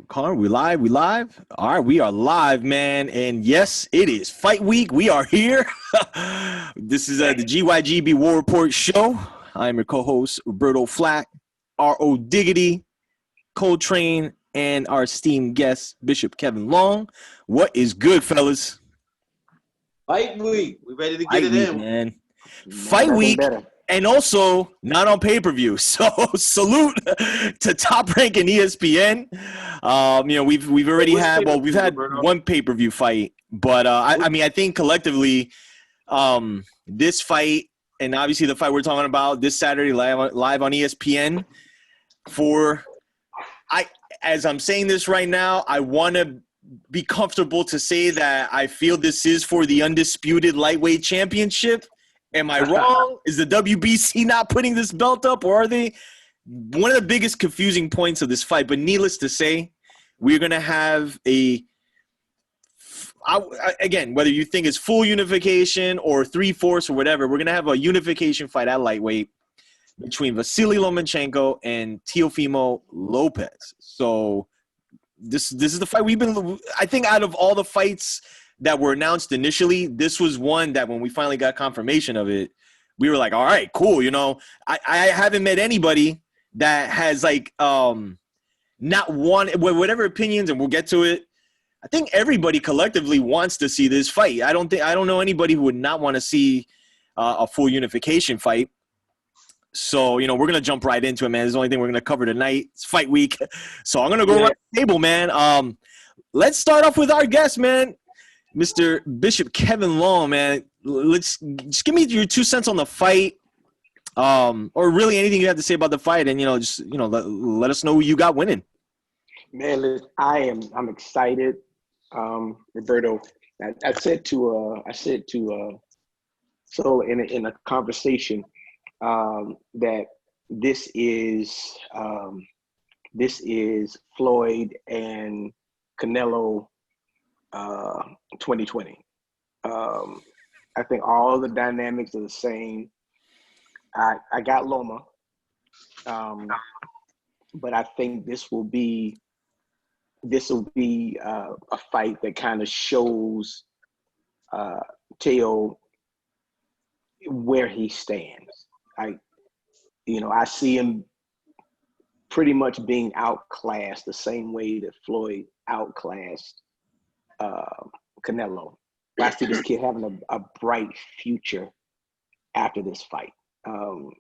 Connor, we live? We live? All right, we are live, man. And yes, it is fight week. We are here. This is the GYGB War Report show. I'm your co-host, Roberto Flack, R.O. Diggity, Coltrane, and our esteemed guest, Bishop Kevin Long. What is good, fellas? Fight week. We ready to get Fight it week, in. man. Fight week. And also not on pay-per-view. So salute to Top Rank and ESPN. We've already had we've had one pay-per-view fight, but I think collectively, this fight and obviously the fight we're talking about this Saturday live on ESPN. As I'm saying this right now, I want to be comfortable to say that I feel this is for the undisputed lightweight championship. Am I wrong? Is the WBC not putting this belt up, or are they? One of the biggest confusing points of this fight, but needless to say, we're going to have again, whether you think it's full unification or 3/4 or whatever, we're going to have a unification fight at lightweight between Vasyl Lomachenko and Teofimo Lopez. So this is the fight I think out of all the fights that were announced initially, this was one that when we finally got confirmation of it, we were like, all right, cool. I haven't met anybody that has not whatever opinions, and we'll get to it. I think everybody collectively wants to see this fight. I don't know anybody who would not want to see a full unification fight. So, we're going to jump right into it, man. This is the only thing we're going to cover tonight. It's fight week. So I'm going to go right to the table, man. Let's start off with our guest, man. Mr. Bishop Kevin Long, man, let's just give me your 2 cents on the fight, or really anything you have to say about the fight, and let us know who you got winning. Man, I'm excited, Roberto. I said to so in a conversation that this is Floyd and Canelo 2020. I think all the dynamics are the same. I got Loma, but I think this will be a fight that kind of shows Teo where he stands. I see him pretty much being outclassed the same way that Floyd outclassed Canelo. I see this kid having a bright future after this fight. I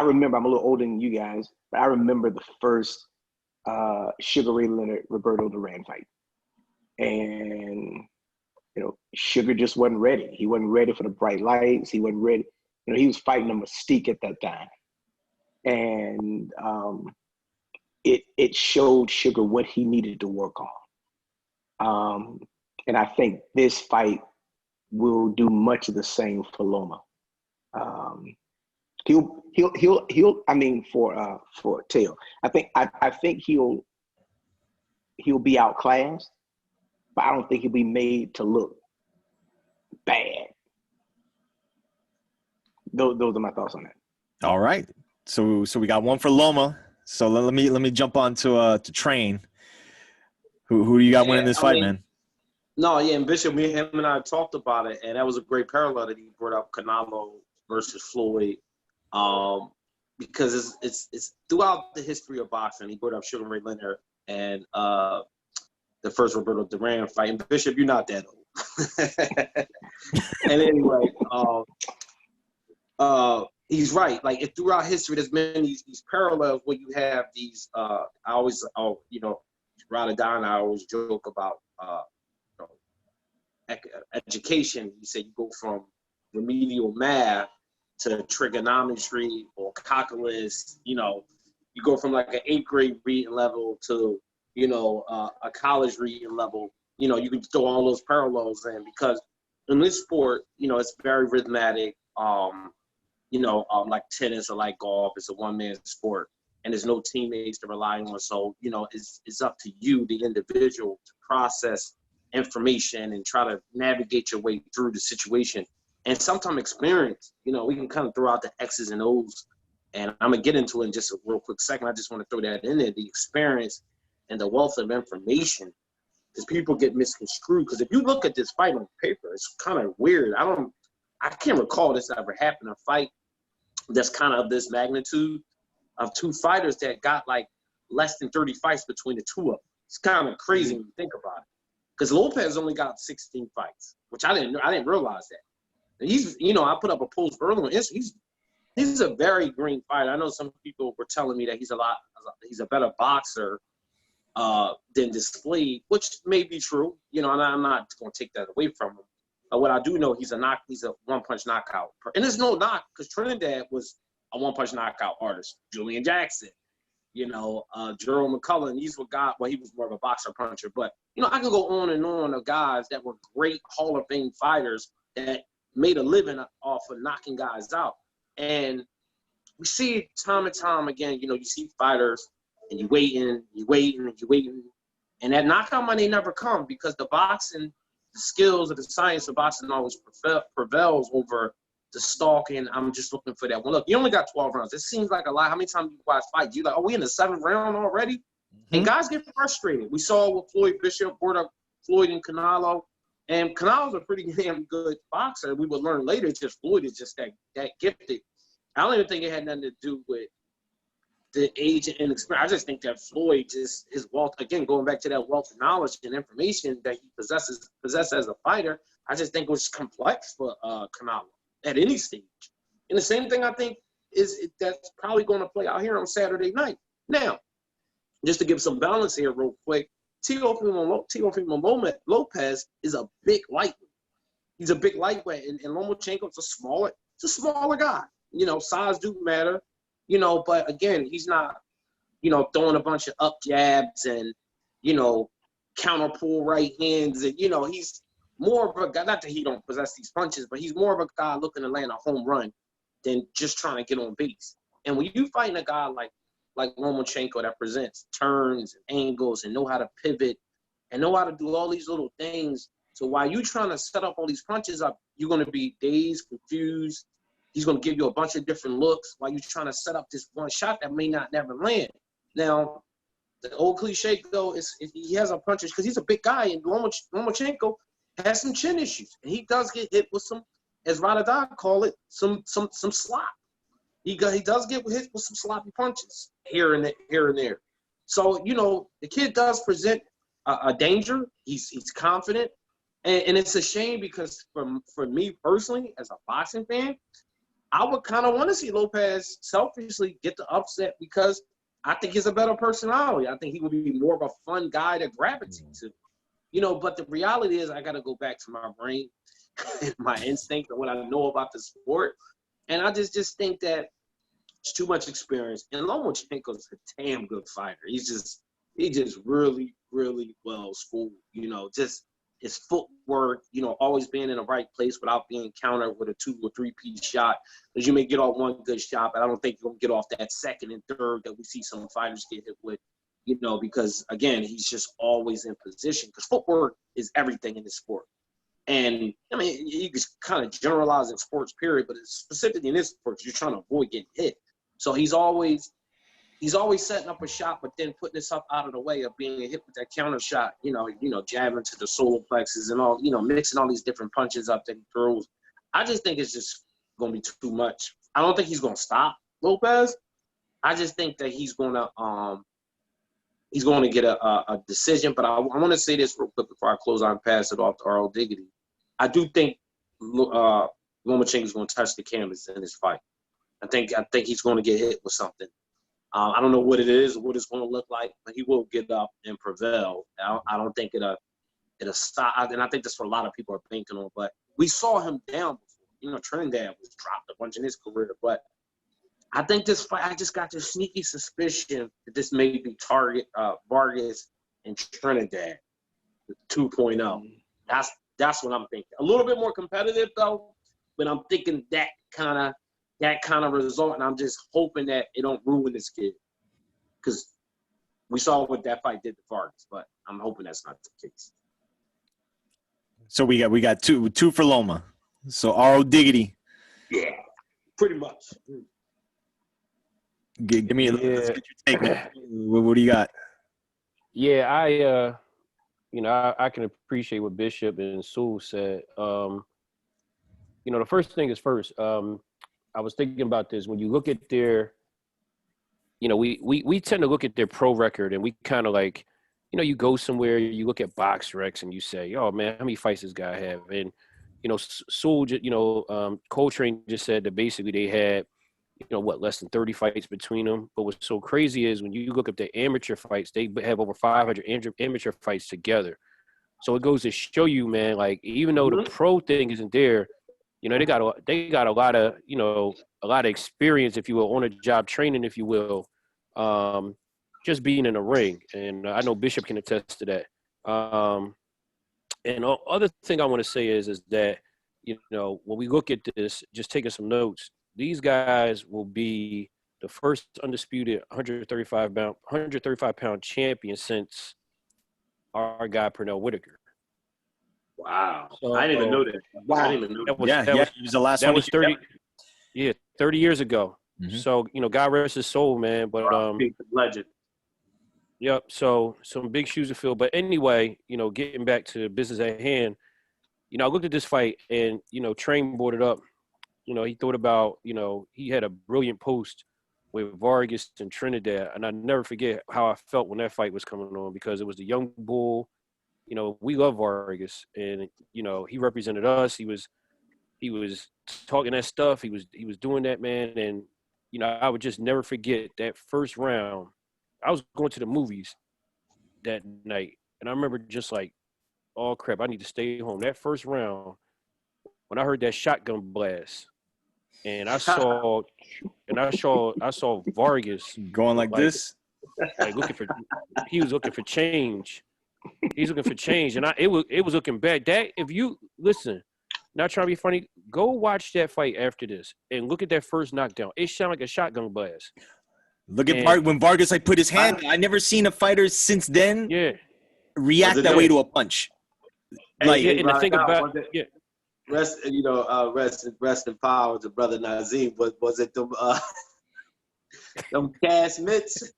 remember, I'm a little older than you guys, but I remember the first Sugar Ray Leonard Roberto Duran fight. And, Sugar just wasn't ready. He wasn't ready for the bright lights. He wasn't ready. He was fighting a Mystique at that time. And it showed Sugar what he needed to work on. And I think this fight will do much of the same for Loma. For Teo, I think he'll be outclassed, but I don't think he'll be made to look bad. Those are my thoughts on that. All right. So we got one for Loma. So let me jump on to Train. Who do you got winning this fight, man? No, yeah, and Bishop, him and I talked about it, and that was a great parallel that he brought up, Canelo versus Floyd, because it's throughout the history of boxing. He brought up Sugar Ray Leonard and the first Roberto Duran fight. And Bishop, you're not that old. And anyway, he's right. Like, throughout history, there's been these parallels where you have these. Rada Don, I always joke about education. You say you go from remedial math to trigonometry or calculus. You go from like an 8th grade reading level to a college reading level. You can throw all those parallels in, because in this sport, it's very rhythmic. Like tennis or like golf, it's a one-man sport, and there's no teammates to rely on. So, it's up to you, the individual, to process information and try to navigate your way through the situation. And sometimes experience, we can kind of throw out the X's and O's And I'm going to get into it in just a real quick second. I just want to throw that in there, the experience and the wealth of information, because people get misconstrued. Because if you look at this fight on paper, it's kind of weird. I can't recall this ever happened, a fight that's kind of this magnitude of two fighters that got like less than 30 fights between the two of them. It's kind of crazy when you think about it. Because Lopez only got 16 fights, which I didn't realize that. And he's, I put up a post earlier on Instagram. He's a very green fighter. I know some people were telling me that he's a better boxer than displayed, which may be true. And I'm not going to take that away from him. But what I do know, he's a one-punch knockout. And there's no knock, because Trinidad was a one-punch knockout artist. Julian Jackson, Jerome McCullough, these were guys, well, he was more of a boxer puncher. But, I can go on and on of guys that were great Hall of Fame fighters that made a living off of knocking guys out. And we see it time and time again, you see fighters and you're waiting, and that knockout money never come, because the boxing, the skills of the science of boxing always prevails over the stalking. I'm just looking for that one. Look, you only got 12 rounds. It seems like a lot. How many times you watch fights? You're like, are we in the 7th round already? Mm-hmm. And guys get frustrated. We saw with Floyd Bishop, brought up Floyd and Canelo. And Canelo's a pretty damn good boxer. We would learn later, just Floyd is just that gifted. I don't even think it had nothing to do with the age and experience. I just think that Floyd, just his wealth, again, going back to that wealth of knowledge and information that he possesses as a fighter, I just think it was complex for Canelo at any stage. And the same thing I think that's probably going to play out here on Saturday night. Now, just to give some balance here real quick, Teofimo Lopez is a big lightweight. He's a big lightweight, and Lomachenko's a smaller guy. Size do matter, but again, he's not, throwing a bunch of up jabs and, counter pull right hands. And, he's more of a guy, not that he don't possess these punches, but he's more of a guy looking to land a home run than just trying to get on base. And when you fighting a guy like Lomachenko that presents turns and angles and know how to pivot and know how to do all these little things, so while you're trying to set up all these punches up, you're going to be dazed, confused. He's going to give you a bunch of different looks while you're trying to set up this one shot that may not never land. Now, the old cliche, though, is he has a punches because he's a big guy, and Lomachenko has some chin issues. And he does get hit with some, as Radadad call it, some slop. He does get hit with some sloppy punches here and there. So, the kid does present a danger. He's confident. And it's a shame because for me personally, as a boxing fan, I would kind of want to see Lopez selfishly get the upset because I think he's a better personality. I think he would be more of a fun guy to gravitate to. But the reality is I got to go back to my brain and my instinct and what I know about the sport. And I just think that it's too much experience. And Lomachenko's a damn good fighter. He's just really, really well schooled, just his footwork, always being in the right place without being countered with a 2 or 3 piece shot. Because you may get off one good shot, but I don't think you're going to get off that second and third that we see some fighters get hit with, because, again, he's just always in position. Because footwork is everything in this sport. And, you can kind of generalize in sports, period, but specifically in this sport, you're trying to avoid getting hit. So he's always setting up a shot, but then putting himself out of the way of being hit with that counter shot, jabbing to the solar plexus and all, mixing all these different punches up that he throws. I just think it's just going to be too much. I don't think he's going to stop Lopez. I just think that he's going to get a decision. But I want to say this real quick before I close out and pass it off to R.O. Diggity. I do think Lomachenko is going to touch the canvas in this fight. I think he's going to get hit with something. I don't know what it is or what it's going to look like, but he will get up and prevail. I don't think it'll stop. And I think that's what a lot of people are thinking on. But we saw him down before. Trinidad was dropped a bunch in his career. But I think this fight, I just got this sneaky suspicion that this may be target Vargas and Trinidad 2.0. That's what I'm thinking. A little bit more competitive, though, but I'm thinking that kind of result, and I'm just hoping that it don't ruin this kid, because we saw what that fight did to Vargas, but I'm hoping that's not the case. So we got two for Loma. So R.O. Diggity. Yeah, pretty much. Give me let's get your take, man. What do you got? Yeah, I can appreciate what Bishop and Sewell said. The first thing is first. I was thinking about this. When you look at their, we tend to look at their pro record and we kind of like, you go somewhere, you look at box recs and you say, oh man, how many fights this guy have? And, Sewell, Coltrane just said that basically they had, less than 30 fights between them. But what's so crazy is when you look at the amateur fights, they have over 500 amateur fights together. So it goes to show you, man, like even though the pro thing isn't there, they got a lot of, a lot of experience, if you will, on the job training, if you will, just being in a ring. And I know Bishop can attest to that. And the other thing I want to say is that, when we look at this, just taking some notes, these guys will be the first undisputed 135-pound champion since our guy Pernell Whitaker. Wow. So, I didn't even know that. Wow. I didn't even know that. He was the last that one. was 30 30 years ago. Mm-hmm. So, God rest his soul, man. But Legend. Yep. So some big shoes to fill. But anyway, getting back to business at hand, I looked at this fight and, Train brought it up. He thought about, he had a brilliant post with Vargas and Trinidad. And I never forget how I felt when that fight was coming on, because it was the young bull. We love Vargas, and, he represented us. He was talking that stuff. He was doing that, man. And, I would just never forget that first round. I was going to the movies that night, and I remember just like, oh crap, I need to stay home. That first round, when I heard that shotgun blast, and I saw Vargas Going like this, like he was looking for change. He's looking for change, and it was looking bad. That, if you listen, not trying to be funny, go watch that fight after this and look at that first knockdown. It sounded like a shotgun blast. look at when Vargas put his hand. I never seen a fighter since then react that way to a punch. Like, and the thing about rest in power to brother Nazim. Was it them cast mitts?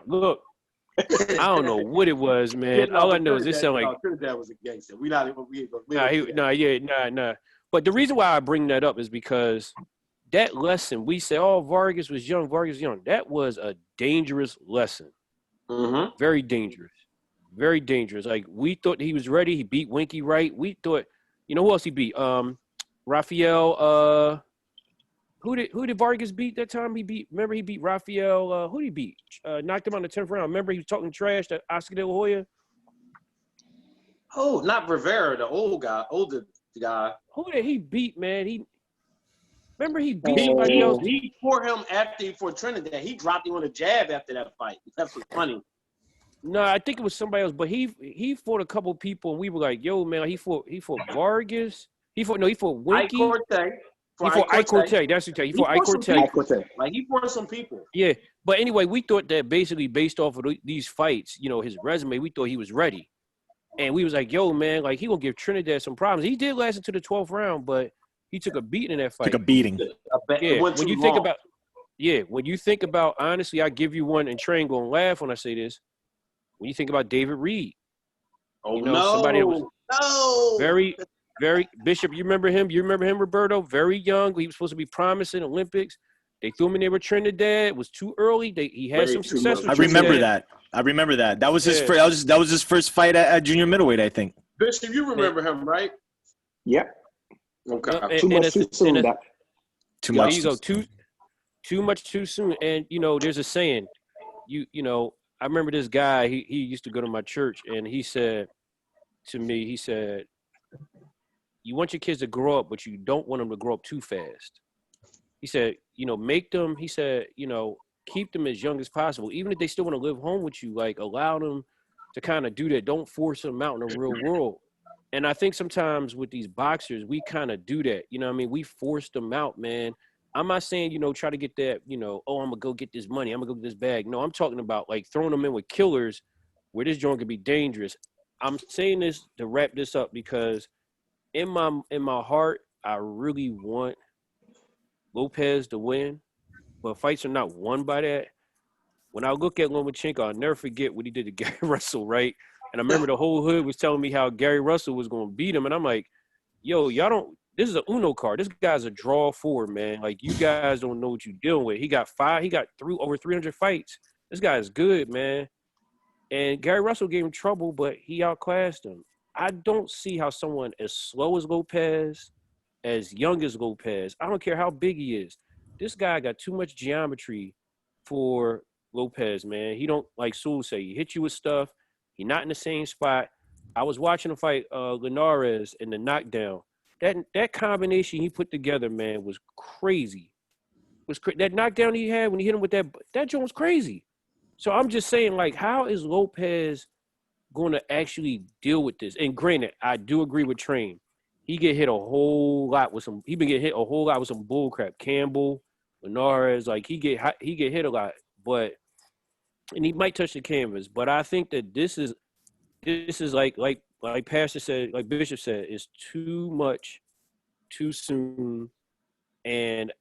Look, I don't know what it was, man. All I know is it sounded like Trinidad was a gangster. We not even. Nah. But the reason why I bring that up is because that lesson, we say, oh, Vargas was young. That was a dangerous lesson. Mm-hmm. Very dangerous. Very dangerous. Like, we thought he was ready. He beat Winky Wright. We thought, who else he beat? Rafael. Who did Vargas beat that time? He beat Rafael. Who did he beat? Knocked him on the 10th round. Remember, he was talking trash to Oscar De La Hoya. Oh, not Rivera, the older guy. Who did he beat, man? He beat somebody else. He fought him after he fought Trinidad. He dropped him on a jab after that fight. That's what's funny. No, I think it was somebody else, but he fought a couple people, and we were like, "Yo, man, he fought Vargas. He fought Winky. He fought Ike Cortez. That's what he fought. Ike Cortez. Like, he fought some people. Yeah, but anyway, we thought that basically based off of these fights, his resume, we thought he was ready, and we was like, "Yo, man, like, he gonna give Trinidad some problems." He did last into the 12th round, but he took a beating in that fight. Took a beating. Yeah, when you think about, honestly, I give you one, and Train gonna laugh when I say this. When you think about David Reed, somebody that was very, very Bishop. You remember him? Roberto? Very young. He was supposed to be promising Olympics. They threw him in there with Trinidad. It was too early. He had some success with Trinidad. I remember that. That was his first. That was his first fight at junior middleweight, I think. Bishop, you remember him, right? Yeah. Okay. Too much too soon. Too much. You go too much too soon. And there's a saying. I remember this guy. He used to go to my church, and he said to me, "You want your kids to grow up, but you don't want them to grow up too fast." He said, make them. He said, keep them as young as possible, even if they still want to live home with you. Like, allow them to kind of do that. Don't force them out in the real world. And I think sometimes with these boxers, we kind of do that. We force them out, man. I'm not saying, try to get that, oh, I'm going to go get this money. I'm going to go get this bag. No, I'm talking about, like, throwing them in with killers where this joint could be dangerous. I'm saying this to wrap this up because in my heart, I really want Lopez to win, but fights are not won by that. When I look at Lomachenko, I'll never forget what he did to Gary Russell, right? And I remember the whole hood was telling me how Gary Russell was going to beat him. And I'm like, yo, y'all don't – this is a Uno card. This guy's a draw forward, man. Like, you guys don't know what you're dealing with. He got over 300 fights. This guy is good, man. And Gary Russell gave him trouble, but he outclassed him. I don't see how someone as slow as Lopez, as young as Lopez, I don't care how big he is, this guy got too much geometry for Lopez, man. He don't, like Sewell say, he hit you with stuff. He's not in the same spot. I was watching him fight Linares in the knockdown. That combination he put together, man, was crazy. That knockdown he had when he hit him with that joint was crazy. So I'm just saying, like, how is Lopez going to actually deal with this? And granted, I do agree with Train. He get hit a whole lot with some. He been getting hit a whole lot with some bull crap. Campbell, Linares, like he get hit a lot, and he might touch the canvas. But I think that this is like Pastor said, like Bishop said, is too much, too soon, and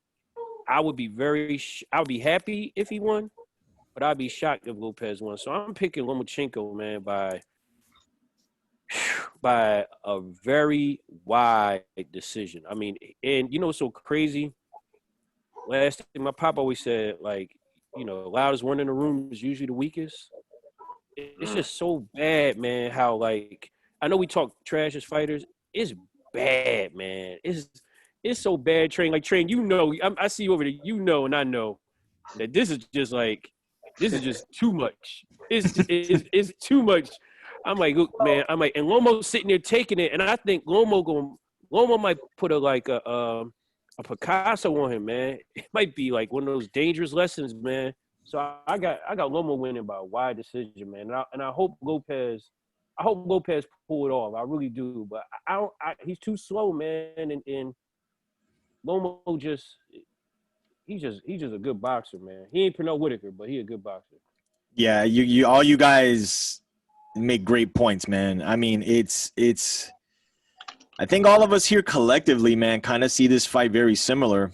I would be happy if he won, but I'd be shocked if Lopez won. So I'm picking Lomachenko, man, by a very wide decision. I mean, and you know what's so crazy? Last thing my pop always said, like, you know, loudest one in the room is usually the weakest. It's just so bad, man, how, like, I know we talk trash as fighters. It's bad, man. It's so bad, Train. Like, Train, you know, I see you over there, you know, and I know that this is just too much. It's too much. I'm like, look, man, and Lomo's sitting there taking it, and I think Lomo might put a Picasso on him, man. It might be like one of those dangerous lessons, man. So I got Lomo winning by a wide decision, man. And I hope Lopez pull it off. I really do, but he's too slow, man. And Lomo he's just a good boxer, man. He ain't Pernell Whitaker, but he a good boxer. Yeah, you all you guys make great points, man. I mean, it's I think all of us here collectively, man, kind of see this fight very similar.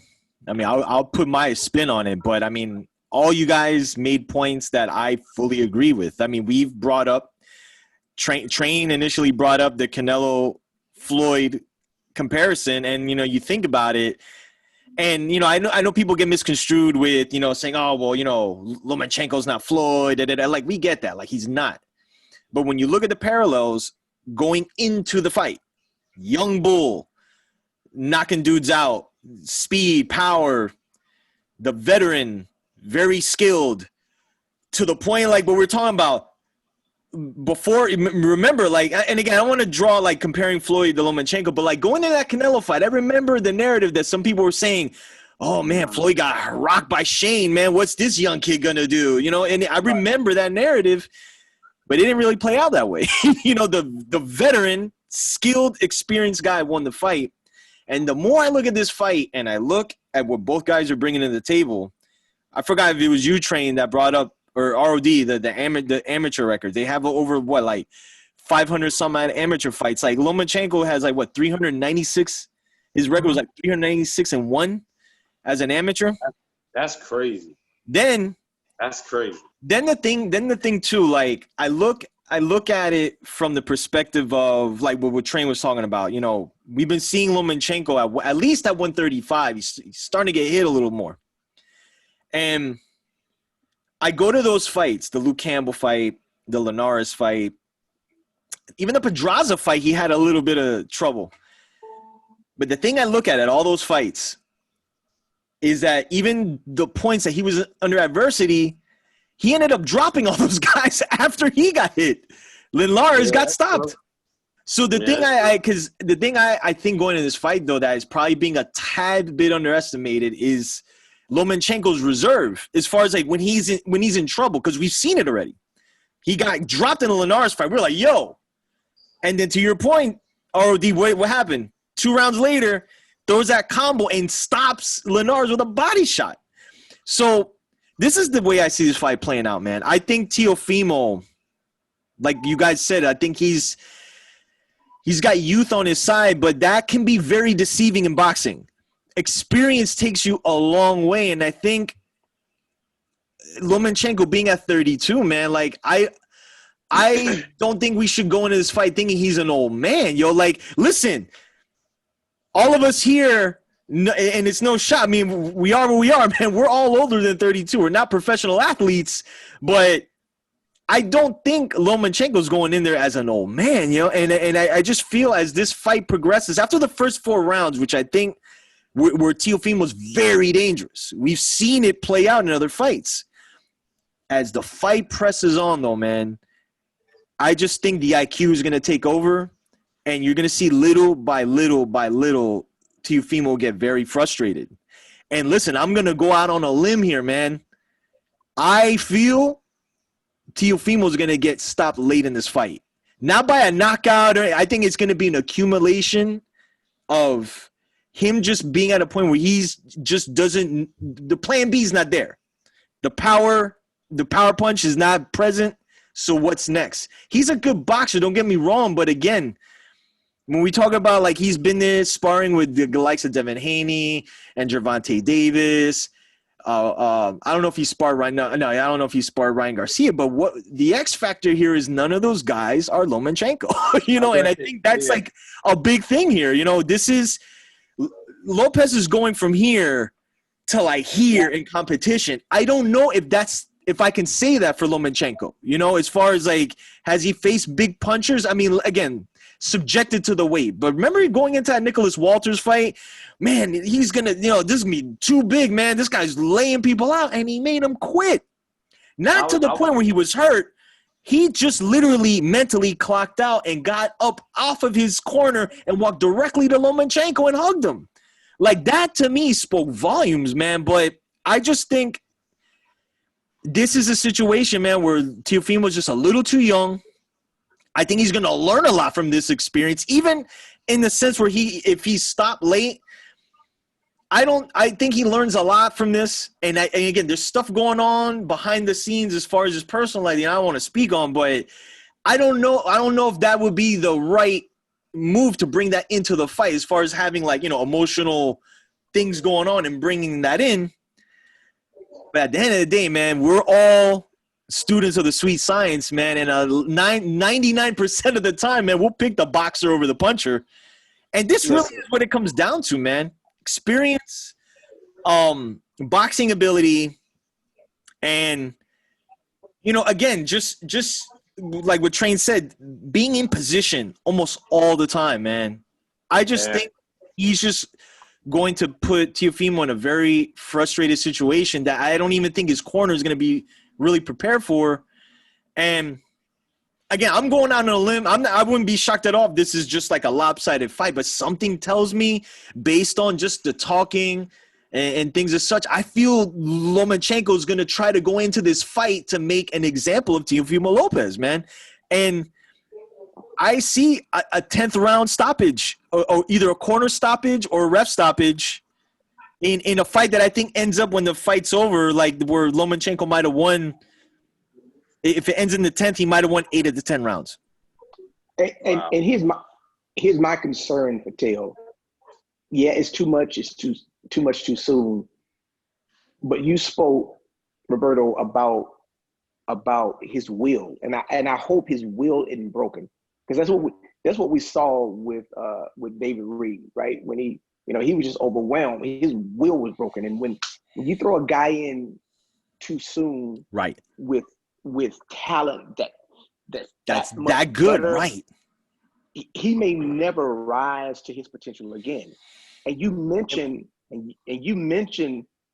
I mean, I'll put my spin on it, but I mean, all you guys made points that I fully agree with. I mean, we've brought up Train initially brought up the Canelo Floyd comparison, and you know, you think about it, and you know, I know people get misconstrued with, you know, saying, oh well, you know, Lomachenko's not Floyd, like we get that, like he's not. But when you look at the parallels going into the fight, young bull, knocking dudes out, speed, power, the veteran, very skilled, to the point like what we're talking about before. Remember, like, and again, I don't want to draw like comparing Floyd to Lomachenko, but like going into that Canelo fight, I remember the narrative that some people were saying, oh man, Floyd got rocked by Shane, man, what's this young kid gonna do? You know, and I remember that narrative. But it didn't really play out that way. You know, the veteran, skilled, experienced guy won the fight. And the more I look at this fight and I look at what both guys are bringing to the table, I forgot if it was you, Train, that brought up, or ROD, the amateur record. They have over, 500 some odd amateur fights. Like Lomachenko has 396. His record was 396-1 as an amateur. That's crazy. That's crazy. Then the thing too, like I look at it from the perspective of like what Train was talking about. You know, we've been seeing Lomachenko at least at 135. He's starting to get hit a little more. And I go to those fights, the Luke Campbell fight, the Linares fight, even the Pedraza fight, he had a little bit of trouble. But the thing I look at all those fights is that even the points that he was under adversity, he ended up dropping all those guys after he got hit. Linares got stopped. So the thing I think going into this fight, though, that is probably being a tad bit underestimated is Lomachenko's reserve as far as like when he's in trouble, because we've seen it already. He got dropped in the Linares fight. We're like, yo. And then to your point, ROD, what happened? 2 rounds later, throws that combo and stops Linares with a body shot. So this is the way I see this fight playing out, man. I think Teofimo, like you guys said, I think he's got youth on his side, but that can be very deceiving in boxing. experience takes you a long way. And I think Lomachenko being at 32, man, like I don't think we should go into this fight thinking he's an old man. Yo, like, listen, all of us here, and it's no shot. I mean, we are what we are, man. We're all older than 32. We're not professional athletes, but I don't think Lomachenko's going in there as an old man, you know. And I just feel as this fight progresses, after the first 4 rounds, which I think where Teofimo was very dangerous. We've seen it play out in other fights. As the fight presses on, though, man, I just think the IQ is going to take over, and you're going to see little by little by little Teofimo get very frustrated. And listen, I'm going to go out on a limb here, man. I feel Teofimo is going to get stopped late in this fight. Not by a knockout. I think it's going to be an accumulation of him just being at a point where he's just doesn't – the plan B is not there. The power punch is not present. So what's next? He's a good boxer, don't get me wrong, but again, when we talk about like he's been there sparring with the likes of Devin Haney and Gervonta Davis. I don't know if he sparred right now. No, I don't know if he sparred Ryan Garcia, but what the X factor here is none of those guys are Lomachenko, you know, and I think that's like a big thing here. You know, this is Lopez is going from here to like here in competition. I don't know if I can say that for Lomachenko, you know, as far as like, has he faced big punchers? I mean, again, subjected to the weight. But remember going into that Nicholas Walters fight, man, he's going to, you know, this is going to be too big, man. This guy's laying people out, and he made him quit. Not to the point where he was hurt. He just literally mentally clocked out and got up off of his corner and walked directly to Lomachenko and hugged him. Like, that to me spoke volumes, man. But I just think this is a situation, man, where Teofimo is just a little too young. I think he's going to learn a lot from this experience, even in the sense where if he stopped late, I think he learns a lot from this. And again, there's stuff going on behind the scenes as far as his personal life, I don't want to speak on, but I don't know if that would be the right move to bring that into the fight as far as having like, you know, emotional things going on and bringing that in. But at the end of the day, man, we're all students of the sweet science, man. And 99% of the time, man, we'll pick the boxer over the puncher. And this really is what it comes down to, man. Experience, boxing ability, and, you know, again, just like what Train said, being in position almost all the time, man. I just think he's just going to put Teofimo in a very frustrated situation that I don't even think his corner is going to be really prepared for. And again, I'm going out on a limb. I wouldn't be shocked at all if this is just like a lopsided fight, but something tells me, based on just the talking and things as such, I feel Lomachenko is going to try to go into this fight to make an example of Teofimo Lopez, man. And I see a 10th round stoppage, or either a corner stoppage or a ref stoppage in a fight that I think ends up, when the fight's over, like where Lomachenko might have won. If it ends in the 10th, he might have won 8 of the 10 rounds. And here's my concern for Teo. Yeah, it's too much. It's too much too soon. But you spoke, Roberto, about his will, and I hope his will isn't broken, because that's what we saw with David Reed, right? When he was just overwhelmed. His will was broken, and when you throw a guy in too soon, right, with talent that's that good, better, right? He may never rise to his potential again. And you mentioned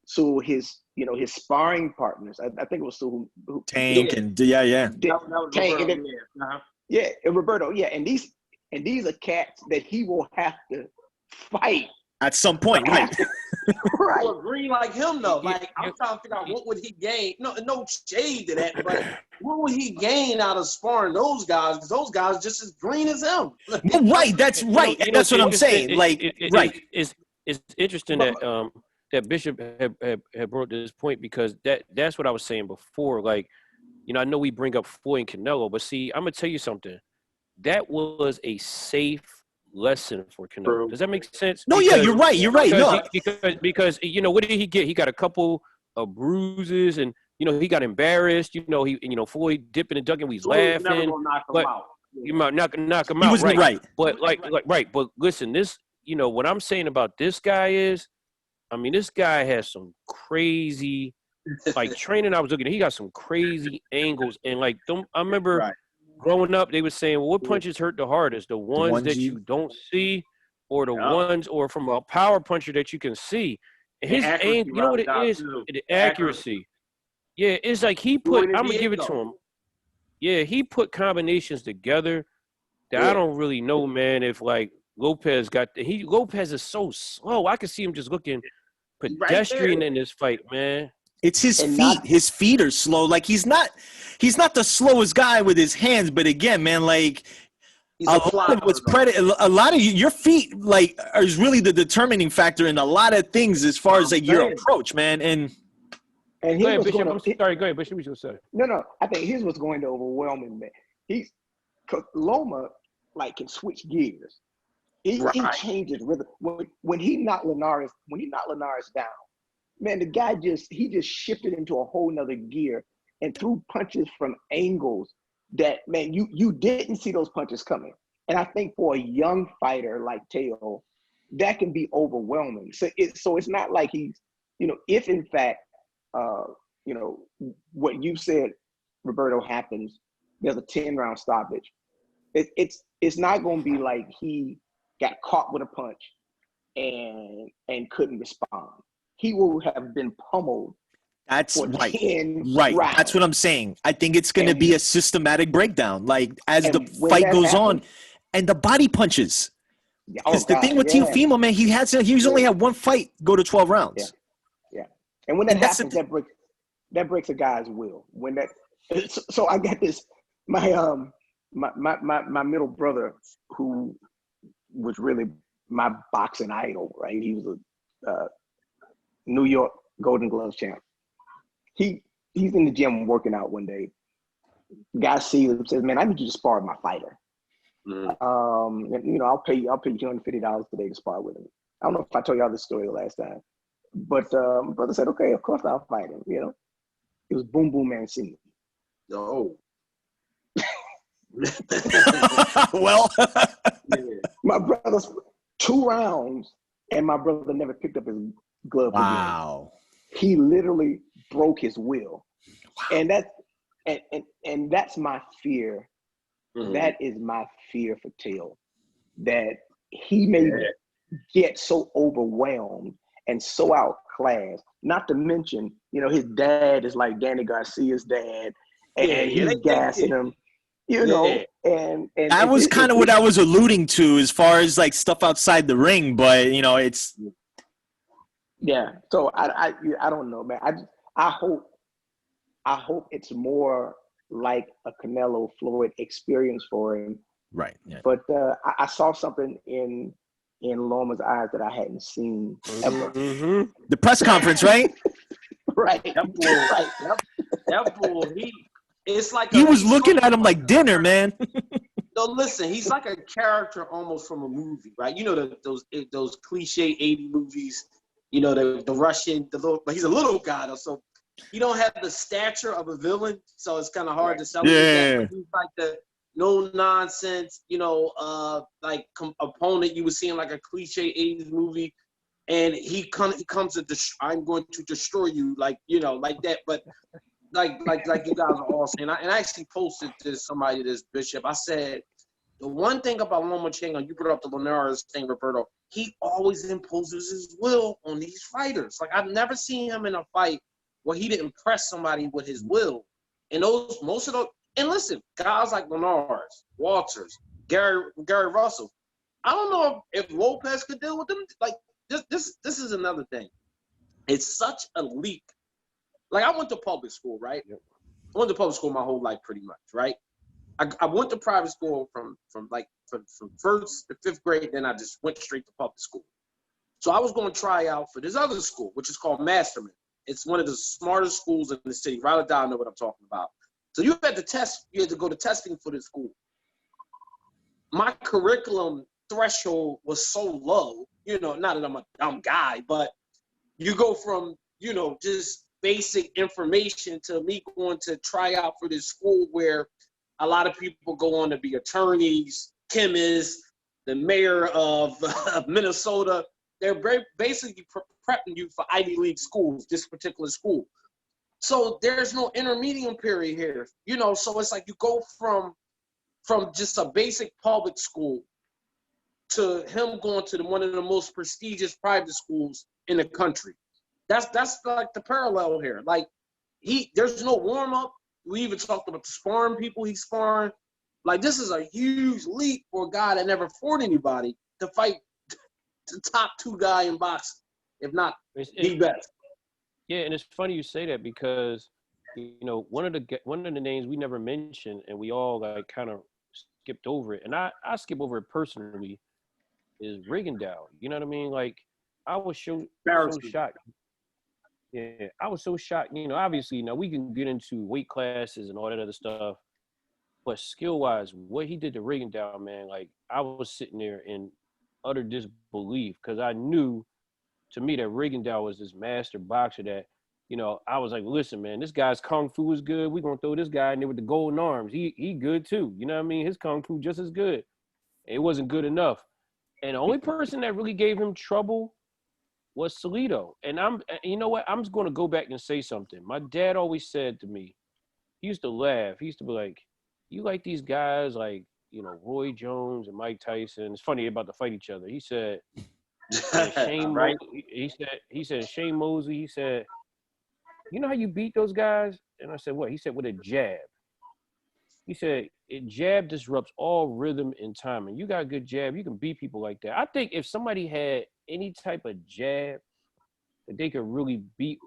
so his sparring partners. I think it was who Tank and Tank and Roberto, and these are cats that he will have to fight at some point, right? Right. Well, green like him though. Like, I'm trying to figure out what would he gain. No shade to that, but what would he gain out of sparring those guys? Because those guys just as green as him. Right. That's right. And that's what I'm saying. Right. It's interesting that that Bishop had brought this point, because that's what I was saying before. Like, I know we bring up Floyd and Canelo, but see, I'm gonna tell you something. That was a safe lesson for Canelo. True. Does that make sense? No, yeah, you're right. You're right. No, Because you know, what did he get? He got a couple of bruises, and you know, he got embarrassed. You know, Floyd dipping and ducking, he's laughing. Never gonna knock him but out. you might knock him out. he was right. But right. But listen, this, you know, what I'm saying about this guy is, I mean, this guy has some crazy, like, training. I was looking, he got some crazy angles, and like, I remember growing up, they were saying, well, what punches hurt the hardest? The ones that you don't see, or the ones, or from a power puncher that you can see. And his aim, you know what it is? The accuracy. Yeah, it's like he put, I'm gonna give it to him. Yeah, he put combinations together that I don't really know, man, if like Lopez Lopez is so slow. I could see him just looking pedestrian in this fight, man. It's his feet. His feet are slow. Like he's not the slowest guy with his hands, but again, man, like a lot of your feet like is really the determining factor in a lot of things as far as like your approach, man. And go ahead, Bishop. I'm sorry. Go ahead, Bishop. What you say? No. I think his was going to overwhelm him, man. Because Loma like can switch gears. He changes rhythm. When he knocked Linares down, man, the guy just shifted into a whole nother gear and threw punches from angles that, man, you didn't see those punches coming. And I think for a young fighter like Teo, that can be overwhelming. So it's not like he's, you know, if in fact, you know, what you said, Roberto, happens, there's a 10-round stoppage. It's not going to be like he got caught with a punch and couldn't respond. He will have been pummeled. That's right. That's what I'm saying. I think it's going to be a systematic breakdown, like as the fight goes on, and the body punches. Because the thing with Teofimo, man, he's only had one fight go to 12 rounds. Yeah. And when that happens, that breaks a guy's will. So I got this. My middle brother, who was really my boxing idol, right? He was a New York Golden Gloves champ. He's in the gym working out one day. Guy sees him, says, "Man, I need you to spar with my fighter. And, you know, I'll pay you $250 today to spar with him." I don't know if I told y'all this story the last time, but my brother said, "Okay, of course I'll fight him." You know, it was Boom Boom Mancini. Oh. Well, my brother's 2 rounds, and my brother never picked up his glove again. He literally broke his will. Wow. And that's my fear. Mm-hmm. That is my fear for Teo, that he may get so overwhelmed and so outclassed. Not to mention, you know, his dad is like Danny Garcia's dad, and he's gassing him. You know, and that was kind of what I was alluding to as far as like stuff outside the ring, but you know, it's So I don't know, man. I hope it's more like a Canelo Floyd experience for him. Right. Yeah. But I saw something in Loma's eyes that I hadn't seen ever. Mm-hmm. The press conference, right? Right. That bull, it's like he was looking at him like dinner, man. No, listen, he's like a character almost from a movie, right? You know those cliche 80 movies. You know the Russian, but he's a little guy though, so he don't have the stature of a villain, so it's kind of hard to celebrate that. He's like the no nonsense, you know, opponent you would see in like a cliche 80s movie, and he comes to I'm going to destroy you, like, you know, like that, but. Like you guys are all saying, and I actually posted to somebody, this Bishop. I said, the one thing about Lomachenko, you brought up the Linares thing, Roberto, he always imposes his will on these fighters. Like, I've never seen him in a fight where he didn't press somebody with his will. And and listen, guys like Linares, Walters, Gary Russell, I don't know if Lopez could deal with them. Like, this is another thing. It's such a leap. Like, I went to public school, right? Yep. I went to public school my whole life, pretty much, right? I went to private school from first to fifth grade, then I just went straight to public school. So I was going to try out for this other school, which is called Masterman. It's one of the smartest schools in the city. Riley Dow know what I'm talking about. So you had to go to testing for this school. My curriculum threshold was so low, you know, not that I'm a dumb guy, but you go from, you know, just basic information to me going to try out for this school where a lot of people go on to be attorneys, chemists, the mayor of Minnesota. They're basically prepping you for Ivy League schools, this particular school. So there's no intermediate period here, you know, so it's like you go from just a basic public school to him going to one of the most prestigious private schools in the country. That's like the parallel here. Like there's no warm up. We even talked about the sparring people he's sparring. Like this is a huge leap for a guy that never fought anybody to fight the top 2 guy in boxing, if not the best. Yeah, and it's funny you say that because, you know, one of the names we never mentioned and we all like kind of skipped over it, and I skip over it personally, is Rigondeaux. You know what I mean? Like I was so shocked. Yeah, I was so shocked. You know, obviously now we can get into weight classes and all that other stuff, but skill wise, what he did to Rigondeaux, man, like I was sitting there in utter disbelief because I knew, to me, that Rigondeaux was this master boxer that, you know, I was like, listen, man, this guy's kung fu is good. We're going to throw this guy in there with the golden arms. He good too. You know what I mean? His kung fu just as good. It wasn't good enough. And the only person that really gave him trouble was Salido. And you know what? I'm just going to go back and say something. My dad always said to me, he used to laugh. He used to be like, you like these guys like, you know, Roy Jones and Mike Tyson. It's funny, they're about to fight each other. He said, Shane right? He said, Shane Mosley, he said, you know how you beat those guys? And I said, what? He said, with a jab. He said, it jab disrupts all rhythm and timing. You got a good jab, you can beat people like that. I think if somebody had any type of jab that they could really beat,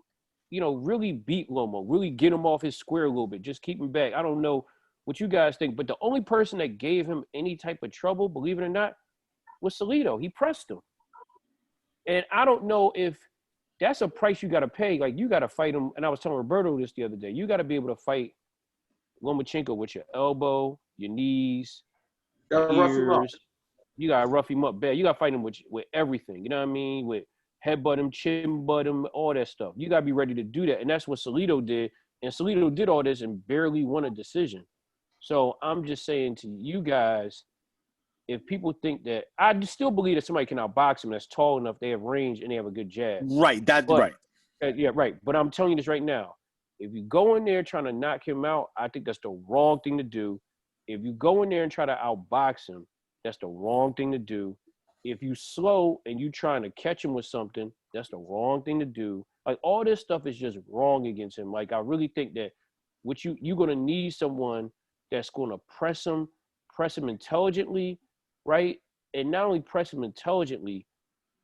you know, really beat Lomo, really get him off his square a little bit, just keep him back. I don't know what you guys think, but the only person that gave him any type of trouble, believe it or not, was Salido. He pressed him. And I don't know if that's a price you got to pay. Like, you got to fight him. And I was telling Roberto this the other day. You got to be able to fight Lomachenko with your elbow, your knees, your ears. You got to rough him up bad. You got to fight him with everything. You know what I mean? With headbutt him, chin butt him, all that stuff. You got to be ready to do that. And that's what Salido did. And Salido did all this and barely won a decision. So I'm just saying to you guys, if people think that, I just still believe that somebody can outbox him that's tall enough, they have range, and they have a good jab. Right, right. Yeah, right. But I'm telling you this right now. If you go in there trying to knock him out, I think that's the wrong thing to do. If you go in there and try to outbox him, that's the wrong thing to do. If you slow and you trying to catch him with something, that's the wrong thing to do. Like, all this stuff is just wrong against him. Like, I really think that what you're going to need someone that's going to press him intelligently, right? And not only press him intelligently,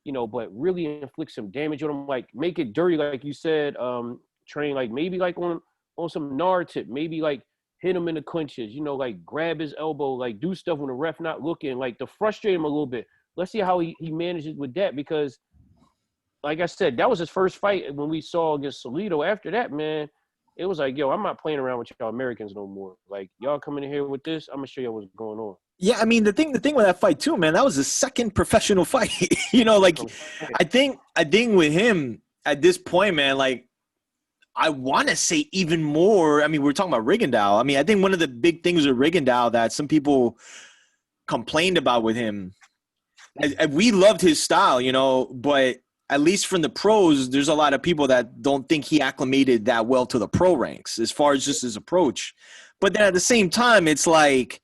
you know, but really inflict some damage on him, like make it dirty, like you said, train, like maybe like on some Nard tip, maybe like hit him in the clinches, you know, like grab his elbow, like do stuff when the ref not looking, like to frustrate him a little bit. Let's see how he manages with that, because like I said, that was his first fight when we saw against Salido. After that, man, it was like, yo, I'm not playing around with y'all Americans no more. Like, y'all coming in here with this, I'm gonna show y'all what's going on. Yeah, I mean, the thing with that fight too, man, that was his second professional fight. You know, like, I think with him at this point, man, like, I want to say even more. I mean, we're talking about Rigondeaux. I mean, I think one of the big things with Rigondeaux that some people complained about with him, we loved his style, you know, but at least from the pros, there's a lot of people that don't think he acclimated that well to the pro ranks as far as just his approach. But then at the same time, it's like,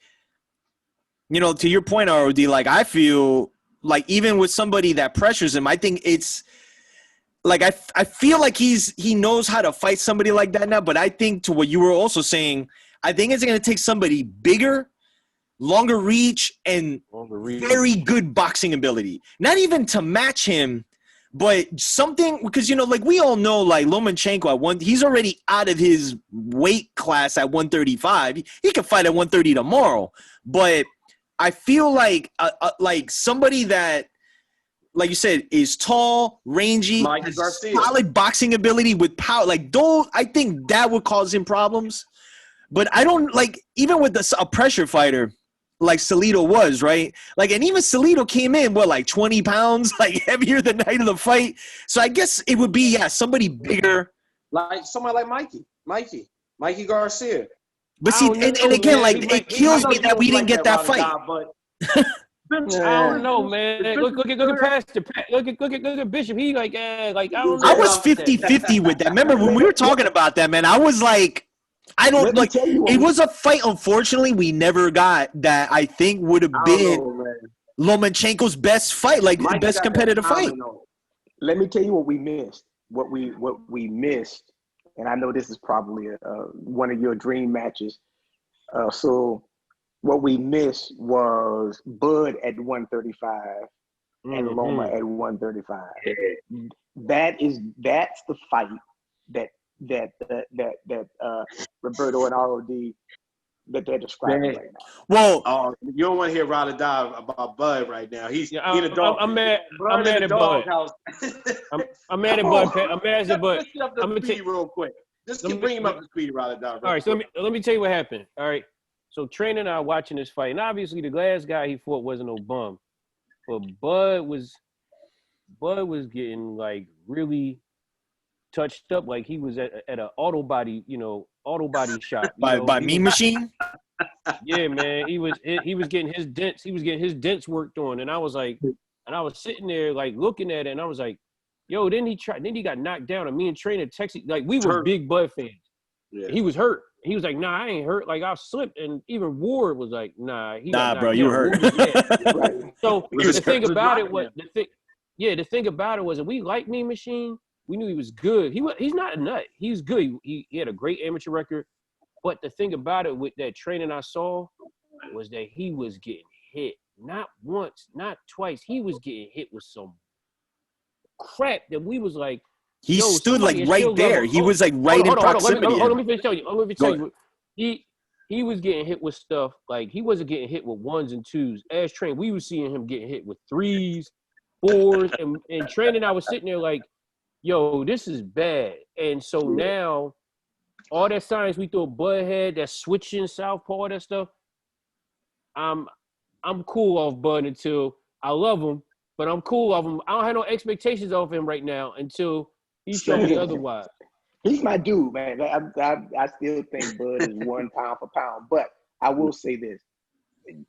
you know, to your point, ROD, like, I feel like even with somebody that pressures him, I think it's like I feel like he knows how to fight somebody like that now. But I think, to what you were also saying, I think it's going to take somebody bigger, longer reach, and very good boxing ability. Not even to match him, but something, because, you know, like, we all know, like, Lomachenko he's already out of his weight class at 135. He can fight at 130 tomorrow, but I feel like somebody that, like you said, is tall, rangy, has solid boxing ability with power. Like, I think that would cause him problems. But I don't, like, even with a pressure fighter, like Salido was, right? Like, and even Salido came in, like 20 pounds, like heavier the night of the fight. So I guess it would be, somebody bigger. Like somebody like Mikey Garcia. But see, and again, man. like, it kills me that we didn't get that fight. I don't know, man. Look at Pastor. Look at Bishop. He like I don't know. I was 50-50 with that. Remember when we were talking about that, man? I was like, I don't like. It was a fight. Unfortunately, we never got that. I think would have been Lomachenko's best fight, like best competitive fight. Let me tell you what we missed. What we missed, and I know this is probably one of your dream matches. So what we missed was Bud at 135 and Loma at 135. That's the fight that Roberto and ROD that they're describing right now. Well, you don't want to hear Rada die about Bud right now. I'm mad at Bud. I'm mad at Bud. I'm mad at Bud. I'm gonna tell you real quick. Just bring him up to speed, Rada die. All right, so let me tell you what happened. All right, so Trainer and I watching this fight, and obviously the last guy he fought wasn't no bum, but Bud was getting like really touched up, like he was at an auto body shop by Mean Machine. Yeah, man, he was getting his dents worked on, and I was sitting there like looking at it, and I was like, yo, then he got knocked down, and me and Trainer texted, like we were big Bud fans. Yeah. He was hurt. He was like, nah, I ain't hurt. Like I slipped, and even Ward was like, nah, bro, you hurt. Right. So the thing about it was the thing about it was that we liked Mean Machine. We knew he was good. He's not a nut. He's good. He had a great amateur record. But the thing about it with that training I saw was that he was getting hit. Not once, not twice. He was getting hit with some crap that we was like. He stood like right there. He was like right in proximity. Let me finish telling you. He was getting hit with stuff. Like he wasn't getting hit with ones and twos. As trained, we were seeing him getting hit with threes, fours, and training. I was sitting there like, yo, this is bad. And so now, all that science we thought Bud had, that switching southpaw, all that stuff, I'm cool off Bud until I love him, but I'm cool off him. I don't have no expectations of him right now until he shows me otherwise. He's my dude, man. I still think Bud is 1 pound for pound, but I will say this.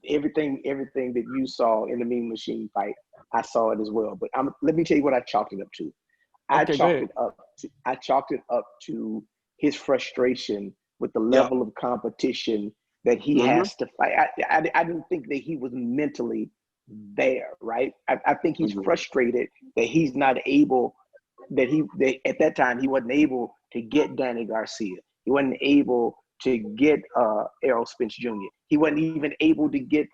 Everything that you saw in the Mean Machine fight, I saw it as well. But let me tell you what I chalked it up to. I chalked it up to his frustration with the level of competition that he has to fight. I didn't think that he was mentally there, right? I think he's frustrated that he's not able, that at that time he wasn't able to get Danny Garcia. He wasn't able to get Errol Spence Jr. He wasn't even able to get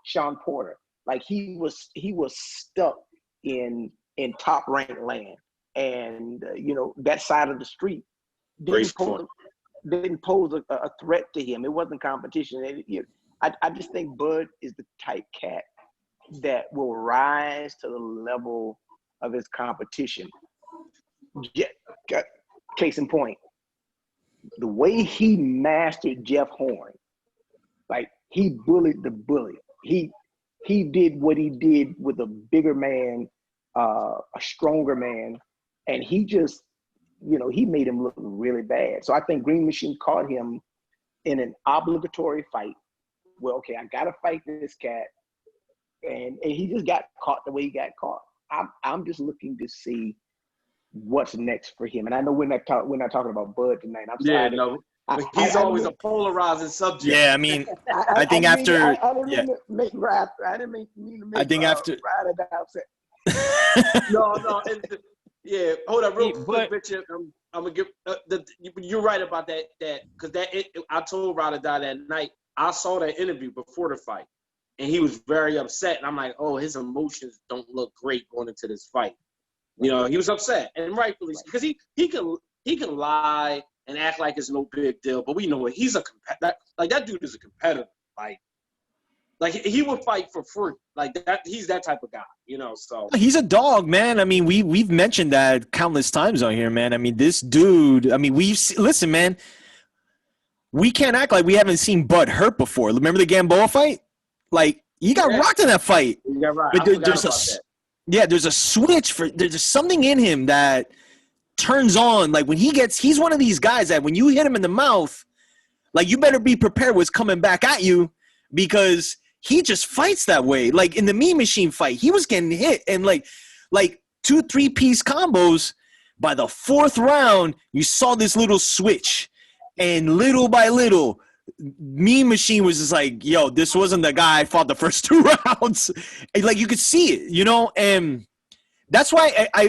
Sean Porter. Like he was stuck in top ranked land. And, that side of the street didn't pose a threat to him. It wasn't competition. I just think Bud is the type cat that will rise to the level of his competition. Case in point, the way he mastered Jeff Horn, like he bullied the bully. He did what he did with a bigger man, a stronger man. And he just, he made him look really bad. So I think Green Machine caught him in an obligatory fight. Well, okay, I got to fight this cat. And he just got caught the way he got caught. I'm just looking to see what's next for him. And I know we're not talking about Bud tonight. I'm sorry. He's always a polarizing subject. Yeah, I mean, I think after. I didn't mean to make Ryder upset. No. Yeah, hold on, real quick, Richard. I'm gonna give. You're right about that because I told Ryder that night. I saw that interview before the fight, and he was very upset. And I'm like, oh, his emotions don't look great going into this fight. He was upset, and rightfully because he can lie and act like it's no big deal, but we know it. He's that dude is a competitor. Like he would fight for free. Like that, he's that type of guy, so. He's a dog, man. I mean, we've mentioned that countless times on here, man. I mean, this dude, listen, man, we can't act like we haven't seen Bud hurt before. Remember the Gamboa fight? Like he got rocked in that fight. You got right. But there's a switch there's something in him that turns on. Like when he's one of these guys that when you hit him in the mouth, like you better be prepared what's coming back at you because he just fights that way. Like in the Mean Machine fight, he was getting hit and like 2-3 piece combos. By the fourth round, you saw this little switch, and little by little, Mean Machine was just like, yo, this wasn't the guy I fought the first 2 rounds. And like you could see it, you know, and that's why I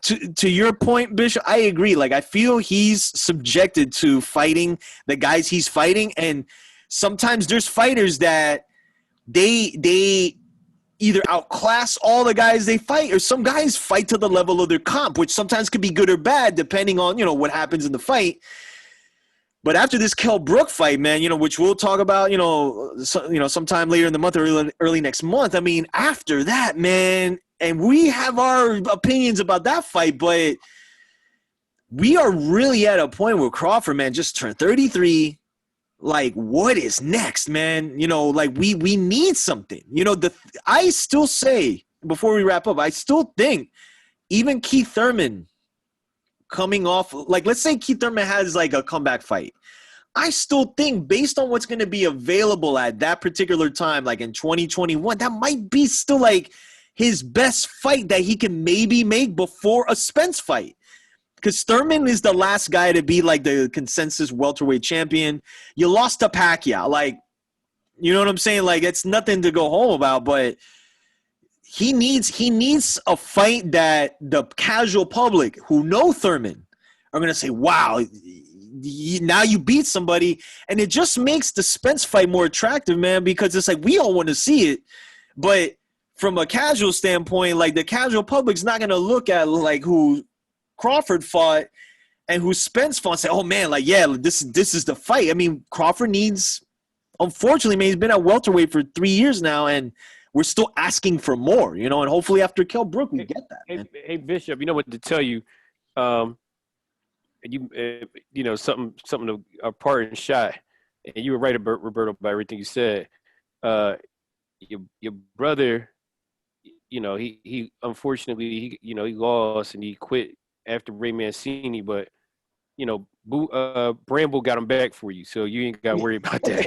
to your point, Bishop, I agree. Like I feel he's subjected to fighting the guys he's fighting, and sometimes there's fighters that they either outclass all the guys they fight, or some guys fight to the level of their comp, which sometimes could be good or bad depending on, you know, what happens in the fight. But after this Kell Brook fight, man, you know, which we'll talk about, sometime later in the month or early next month. I mean, after that, man, and we have our opinions about that fight, but we are really at a point where Crawford, man, just turned 33. Like, what is next, man? You know, like we need something. You know, I still say, before we wrap up, I still think even Keith Thurman coming off, like let's say Keith Thurman has like a comeback fight. I still think based on what's going to be available at that particular time, like in 2021, that might be still like his best fight that he can maybe make before a Spence fight. Because Thurman is the last guy to be like the consensus welterweight champion. You lost to Pacquiao. Like, you know what I'm saying? Like, it's nothing to go home about, but he needs a fight that the casual public who know Thurman are going to say, wow, now you beat somebody. And it just makes the Spence fight more attractive, man, because it's like we all want to see it. But from a casual standpoint, like the casual public's not going to look at like who Crawford fought and who Spence fought and say, oh, man, like, yeah, this is the fight. I mean, Crawford needs – unfortunately, man, he's been at welterweight for 3 years now, and we're still asking for more, you know, and hopefully after Kell Brook we get that. Hey, Bishop, you know what to tell you. You know, something to a parting shot, and you were right, Roberto, by everything you said. Your brother, you know, he unfortunately, he lost and he quit after Ray Mancini, but you know, Bramble got him back for you, so you ain't got to worry about that.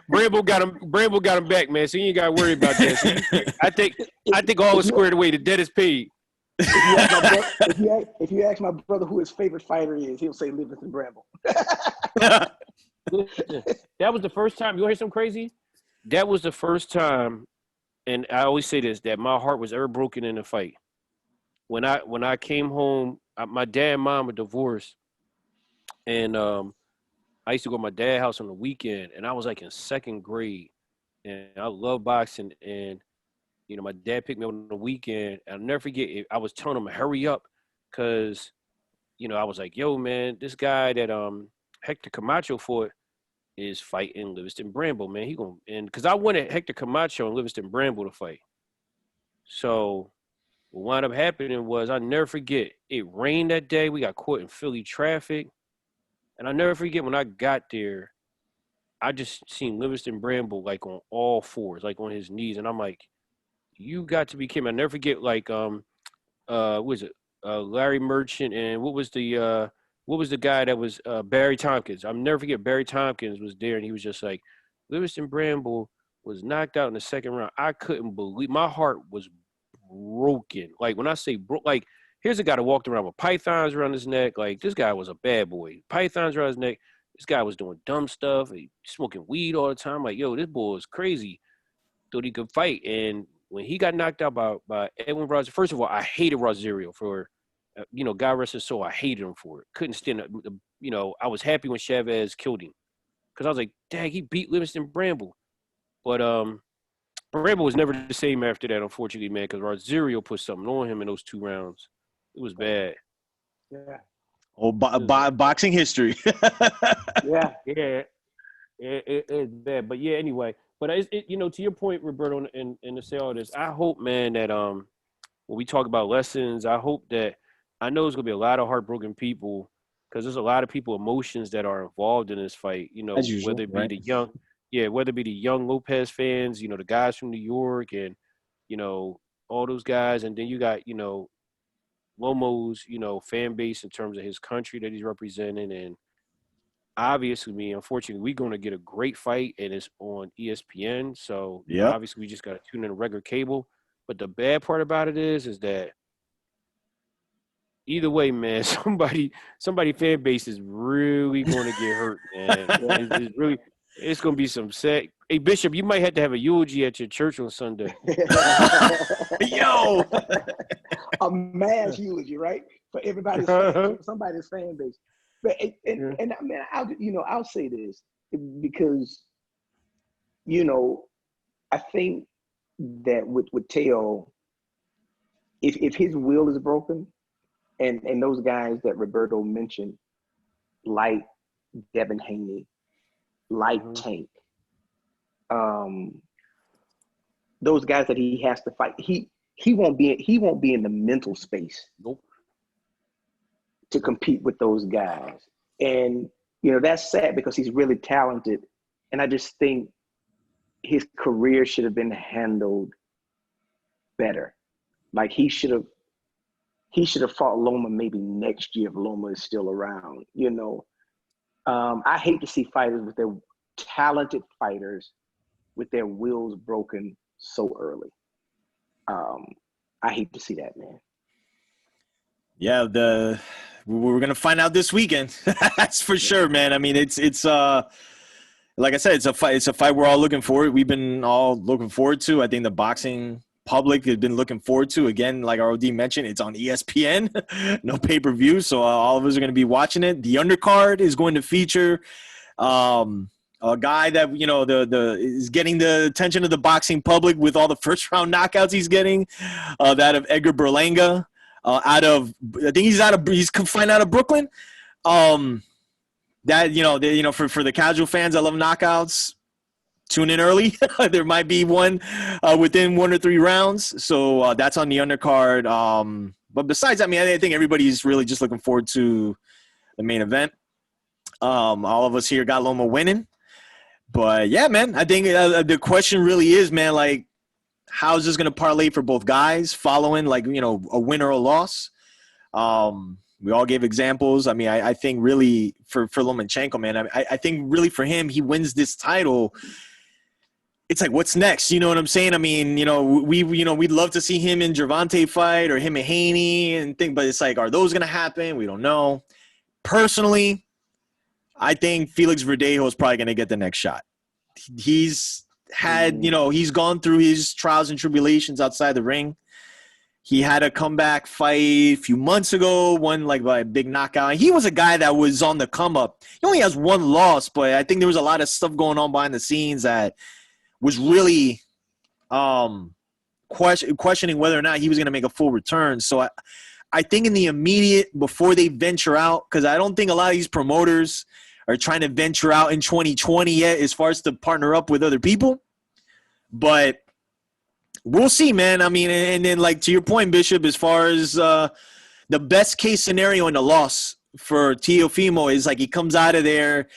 Bramble got him back, man. So you ain't got to worry about that. So I think all is squared away. The debt is paid. If you ask my brother who his favorite fighter is, he'll say Livingston Bramble. That was the first time. You want to hear something crazy? That was the first time, and I always say this, that my heart was ever broken in a fight. When I came home, my dad and mom were divorced, and I used to go to my dad's house on the weekend, and I was like in second grade, and I love boxing, and you know, my dad picked me up on the weekend. I'll never forget it. I was telling him to hurry up because, you know, I was like, yo, man, this guy that Hector Camacho fought is fighting Livingston Bramble, man. Because I wanted Hector Camacho and Livingston Bramble to fight. So what wound up happening was, I'll never forget, it rained that day. We got caught in Philly traffic. And I'll never forget when I got there, I just seen Livingston Bramble like on all fours, like on his knees. And I'm like, you got to be kidding me. I'll never forget, like, what was it? Larry Merchant, and what was the guy that was Barry Tompkins? I'll never forget Barry Tompkins was there, and he was just like, Livingston Bramble was knocked out in the second round. I couldn't believe, my heart was broken. Like, when I say broke, like, here's a guy that walked around with pythons around his neck. Like, this guy was a bad boy. Pythons around his neck. This guy was doing dumb stuff. He smoking weed all the time. Like, yo, this boy was crazy. Thought he could fight. And when he got knocked out by Edwin Rosario, first of all, I hated Rosario for, God rest his soul, I hated him for it. Couldn't stand it. I was happy when Chavez killed him because I was like, dang, he beat Livingston Bramble. But Bramble was never the same after that, unfortunately, man, because Rosario put something on him in those 2 rounds. It was bad. Yeah. Oh, boxing history. Yeah. It's bad. But yeah, anyway. But to your point, Roberto, and to say all this, I hope, man, that when we talk about lessons, I hope that, I know there's gonna be a lot of heartbroken people because there's a lot of people emotions that are involved in this fight. You know, As usual, whether it be right? whether it be the young Lopez fans, you know, the guys from New York, and you know all those guys, and then you got Lomo's fan base in terms of his country that he's representing, and obviously, unfortunately, we're going to get a great fight, and it's on ESPN. So, Yep. obviously, we just got to tune in to regular cable. But the bad part about it is that either way, man, somebody fan base is really going to get hurt, man. It's going to be some sad. Hey, Bishop, you might have to have a eulogy at your church on Sunday. Yo, A mass eulogy, right? For everybody's somebody's fan base. But and I mean, I'll say this because I think that with Teo, if his will is broken, and those guys that Roberto mentioned, like Devin Haney, like Tank, those guys that he has to fight, he won't be in the mental space. Nope. To compete with those guys. And, that's sad because he's really talented. And I just think his career should have been handled better. Like he should have fought Loma maybe next year if Loma is still around, I hate to see fighters with their talented fighters with their wills broken so early. I hate to see that, man. Yeah, we're gonna find out this weekend. That's for sure, man. I mean, it's like I said, it's a fight we're all looking forward. We've been all looking forward to. I think the boxing public has been looking forward to. Again, like ROD mentioned, it's on ESPN, no pay-per-view, so all of us are going to be watching it. The undercard is going to feature a guy that is getting the attention of the boxing public with all the first-round knockouts he's getting. That of Edgar Berlanga. He's confined out of Brooklyn. That for the casual fans that love knockouts, tune in early. There might be one within 1 or 3 rounds. So that's on the undercard. But besides, I think everybody's really just looking forward to the main event. All of us here got Loma winning. But yeah, man, I think the question really is, man, like, how is this going to parlay for both guys following, like, a win or a loss? We all gave examples. I mean, I think really for Lomachenko, man, I think really for him, he wins this title. It's like, what's next? You know what I'm saying? I mean, we'd love to see him and Gervonta fight or him and Haney and think, but it's like, are those going to happen? We don't know. Personally, I think Felix Verdejo is probably going to get the next shot. He's had, he's gone through his trials and tribulations outside the ring. He had a comeback fight a few months ago, won like by a big knockout. He was a guy that was on the come up. He only has 1 loss, but I think there was a lot of stuff going on behind the scenes that was really questioning whether or not he was going to make a full return. So I think in the immediate, before they venture out, because I don't think a lot of these promoters are trying to venture out in 2020 yet as far as to partner up with other people. But we'll see, man. I mean, and then, like, to your point, Bishop, as far as the best case scenario in the loss for Teofimo is, like, he comes out of there,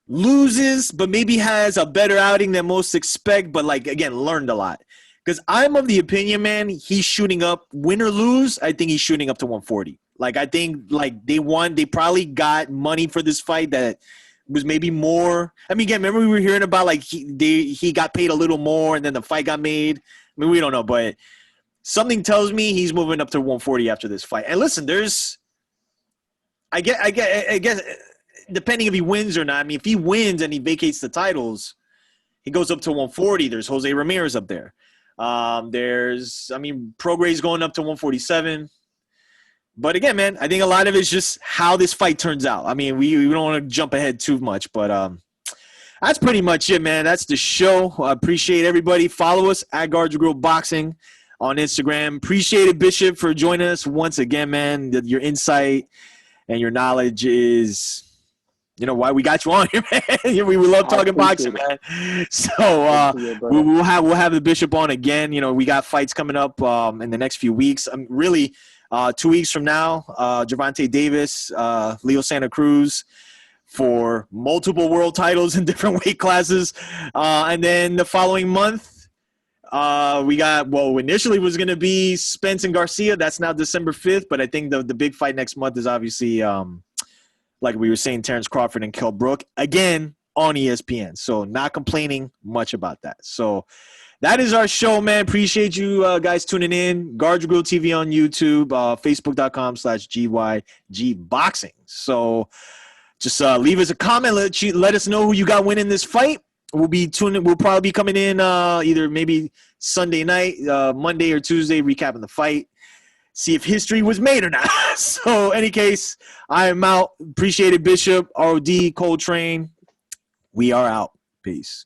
loses, but maybe has a better outing than most expect, but, like, again, learned a lot. Because I'm of the opinion, man, he's shooting up, win or lose, I think he's shooting up to 140. Like, I think, like, they probably got money for this fight that was maybe more. I mean, again, remember we were hearing about, like, he got paid a little more and then the fight got made. I mean, we don't know, but something tells me he's moving up to 140 after this fight. And listen, I guess, depending if he wins or not. I mean, if he wins and he vacates the titles, he goes up to 140. There's Jose Ramirez up there. Prograis going up to 147. But again, man, I think a lot of it's just how this fight turns out. I mean, we don't want to jump ahead too much, but that's pretty much it, man. That's the show. I appreciate everybody. Follow us at Guards Grill Boxing on Instagram. Appreciate it, Bishop, for joining us once again, man. Your insight and your knowledge is, why we got you on here, man. We love talking boxing, man. So we'll have the Bishop on again. We got fights coming up in the next few weeks. 2 weeks from now, Gervonta Davis, Leo Santa Cruz for multiple world titles in different weight classes. And then the following month, we got, initially was going to be Spence and Garcia. That's now December 5th. But I think the big fight next month is obviously, like we were saying, Terrence Crawford and Kell Brook. Again, on ESPN. So not complaining much about that. So that is our show, man. Appreciate you guys tuning in. Guard Your Grill TV on YouTube, Facebook.com/GYG Boxing. So just leave us a comment. Let us know who you got winning this fight. We'll be tuning. We'll probably be coming in either maybe Sunday night, Monday or Tuesday, recapping the fight. See if history was made or not. So, any case, I am out. Appreciate it, Bishop, ROD, Coltrane. We are out. Peace.